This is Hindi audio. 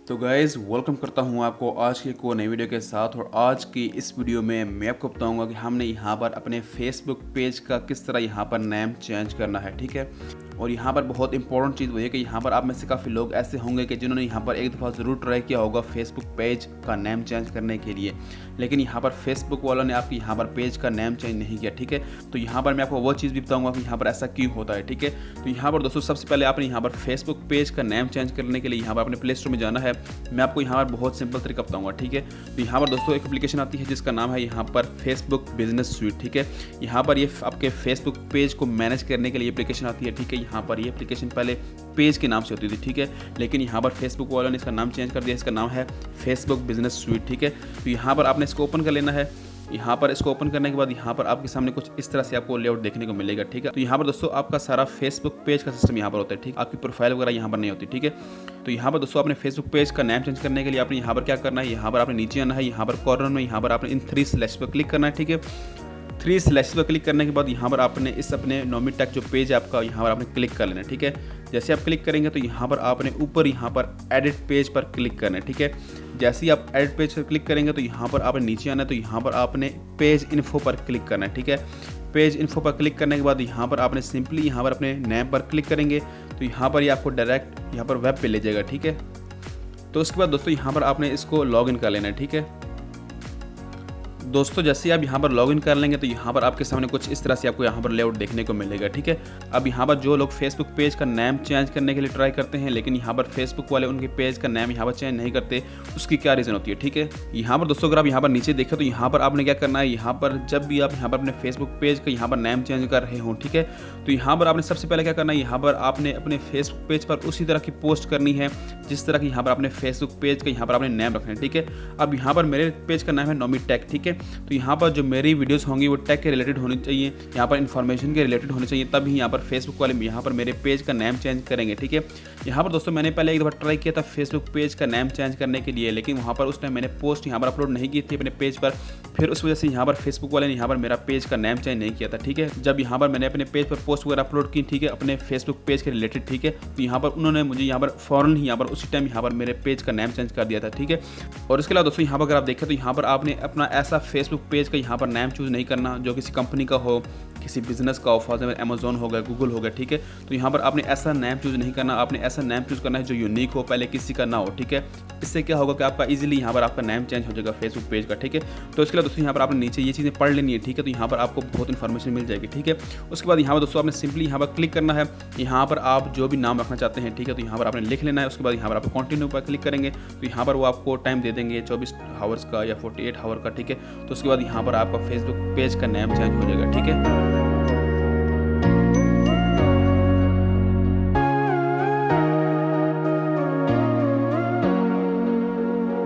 तो गाइज़ वेलकम करता हूँ आपको आज की एक और नई वीडियो के साथ। और आज की इस वीडियो में मैं आपको बताऊँगा कि हमने यहाँ पर अपने फेसबुक पेज का किस तरह यहाँ पर नेम चेंज करना है, ठीक है। और यहाँ पर बहुत इंपॉर्टेंट चीज़ वही है कि यहाँ पर आप में से काफ़ी लोग ऐसे होंगे कि जिन्होंने यहाँ पर एक दफ़ा ज़रूर ट्राई किया होगा फेसबुक पेज का नेम चेंज करने के लिए, लेकिन यहाँ पर फेसबुक वालों ने आपकी यहाँ पर पेज का नेम चेंज नहीं किया, ठीक है। तो यहाँ पर मैं आपको वो चीज़ भी बताऊँगा कि यहाँ पर ऐसा क्यों होता है, ठीक है। तो यहाँ पर दोस्तों सबसे पहले आपने यहाँ पर फेसबुक पेज का नेम चेंज करने के लिए यहाँ पर अपने प्ले स्टोर में जाना है। मैं आपको यहाँ पर बहुत सिंपल तरीका बताऊँगा, ठीक है। तो यहाँ पर दोस्तों एक एप्लीकेशन आती है जिसका नाम है यहाँ पर फेसबुक बिजनेस सूट, ठीक है। यहाँ पर ये आपके फेसबुक पेज को मैनेज करने के लिए एप्लीकेशन आती है, ठीक है। यहाँ पर ये एप्लीकेशन पहले पेज के नाम से होती थी, ठीक है, लेकिन यहाँ पर फेसबुक वालों ने इसका नाम चेंज कर दिया। इसका नाम है फेसबुक बिजनेस सूट, ठीक है। तो यहाँ पर आपने इसको ओपन कर लेना है। यहाँ पर इसको ओपन करने के बाद यहाँ पर आपके सामने कुछ इस तरह से आपको लेआउट देखने को मिलेगा, ठीक है। तो यहाँ पर दोस्तों आपका सारा फेसबुक पेज का सिस्टम यहाँ पर होता है, ठीक। आपकी प्रोफाइल वगैरह यहाँ पर नहीं होती, ठीक है। तो यहाँ पर दोस्तों अपने फेसबुक पेज का नाम चेंज करने के लिए आपने यहाँ पर क्या करना है, यहाँ पर आपने नीचे आना है। यहाँ पर कॉर्नर में यहाँ पर आपने इन 3 स्लैश पर क्लिक करना है, ठीक है। 3 स्लैश पर क्लिक करने के बाद यहाँ पर आपने इस अपने नोमीटेक जो पेज है आपका यहाँ पर आपने क्लिक कर लेना है, ठीक है। जैसे आप क्लिक करेंगे तो यहाँ पर आपने ऊपर यहाँ पर एडिट पेज पर क्लिक करना है, ठीक है। जैसे ही आप एडिट पेज पर क्लिक करेंगे तो यहाँ पर आपने नीचे आना है। तो यहाँ पर आपने पेज इन्फो पर क्लिक करना है, ठीक है। पेज इन्फो पर क्लिक करने के बाद यहाँ पर आपने सिंपली यहाँ पर अपने नेम पर क्लिक करेंगे तो यहाँ पर ये आपको डायरेक्ट यहाँ पर वेब पे ले जाएगा, ठीक है। तो उसके बाद दोस्तों यहाँ पर आपने इसको लॉगिन कर लेना है, ठीक है। दोस्तों जैसे आप यहाँ पर लॉगिन कर लेंगे तो यहाँ पर आपके सामने कुछ इस तरह से आपको यहाँ पर लेआउट देखने को मिलेगा, ठीक है। अब यहाँ पर जो लोग फेसबुक पेज का नेम चेंज करने के लिए ट्राई करते हैं लेकिन यहाँ पर फेसबुक वाले उनके पेज का नेम यहाँ पर चेंज नहीं करते, उसकी क्या रीज़न होती है, ठीक है। यहाँ पर दोस्तों अगर आप यहाँ पर नीचे देखें तो यहाँ पर आपने क्या करना है, यहाँ पर जब भी आप यहाँ पर अपने फेसबुक पेज का यहाँ पर नेम चेंज कर रहे हो, ठीक है, तो यहाँ पर आपने सबसे पहले क्या करना है, यहाँ पर आपने अपने फेसबुक पेज पर उसी तरह की पोस्ट करनी है जिस तरह की यहाँ पर अपने फेसबुक पेज का यहाँ पर आपने नेम रखना है, ठीक है। अब यहाँ पर मेरे पेज का नाम है नोमीटेक, ठीक है। तो यहाँ पर जो मेरी वीडियोस होंगी वो टेक के रिलेटेड होनी चाहिए, यहाँ पर इन्फॉर्मेशन के रिलेटेड होनी चाहिए, तभी यहाँ पर फेसबुक वाले यहाँ पर मेरे पेज का नेम चेंज करेंगे, ठीक है। यहाँ पर दोस्तों मैंने पहले एक दफ़ा ट्राई किया था फेसबुक पेज का नेम चेंज करने के लिए, लेकिन वहाँ पर उस टाइम मैंने पोस्ट यहाँ पर अपलोड नहीं की थी अपने पेज पर, फिर उस वजह से यहाँ पर फेसबुक वाले ने यहाँ पर मेरा पेज का नेम चेंज नहीं किया था, ठीक है। जब यहाँ पर मैंने अपने पेज पर पोस्ट वगैरह अपलोड की, ठीक है, अपने फेसबुक पेज के रिलेटेड, ठीक है, तो यहाँ पर उन्होंने मुझे यहाँ पर फ़ौरन ही यहाँ पर उसी टाइम यहाँ पर मेरे पेज का नेम चेंज कर दिया था, ठीक है। और इसके अलावा दोस्तों यहाँ पर अगर आप देखें तो यहाँ पर आपने अपना ऐसा फेसबुक पेज का यहाँ पर नेम चूज़ नहीं करना जो किसी कंपनी का हो, किसी बिजनेस का हो, फॉर एग्जाम्पल अमेजोन हो गया, गूगल हो गया, ठीक है। तो यहाँ पर आपने ऐसा नेम चूज़ नहीं करना, आपने ऐसा नेम चूज़ करना है जो यूनिक हो, पहले किसी का ना हो, ठीक है। इससे क्या होगा कि आपका इजीली यहाँ पर आपका नेम चेंज हो जाएगा फेसबुक पेज का, ठीक है। तो इसके लिए दोस्तों यहाँ पर आपने नीचे ये चीज़ें पढ़ लेनी है, ठीक है। तो यहाँ पर आपको बहुत इन्फॉर्मेशन मिल जाएगी, ठीक है। उसके बाद यहाँ पर दोस्तों आपने सिंपली यहाँ पर क्लिक करना है, यहाँ पर आप जो भी नाम रखना चाहते हैं, ठीक है, तो यहाँ पर आपने लिख लेना है। उसके बाद यहाँ पर आप कंटिन्यू पर क्लिक करेंगे तो यहाँ पर वो आपको टाइम दे देंगे 24 आवर्स का या 48 आवर का, ठीक है। तो उसके बाद यहाँ पर आपका फेसबुक पेज का नेम चेंज हो जाएगा, ठीक है।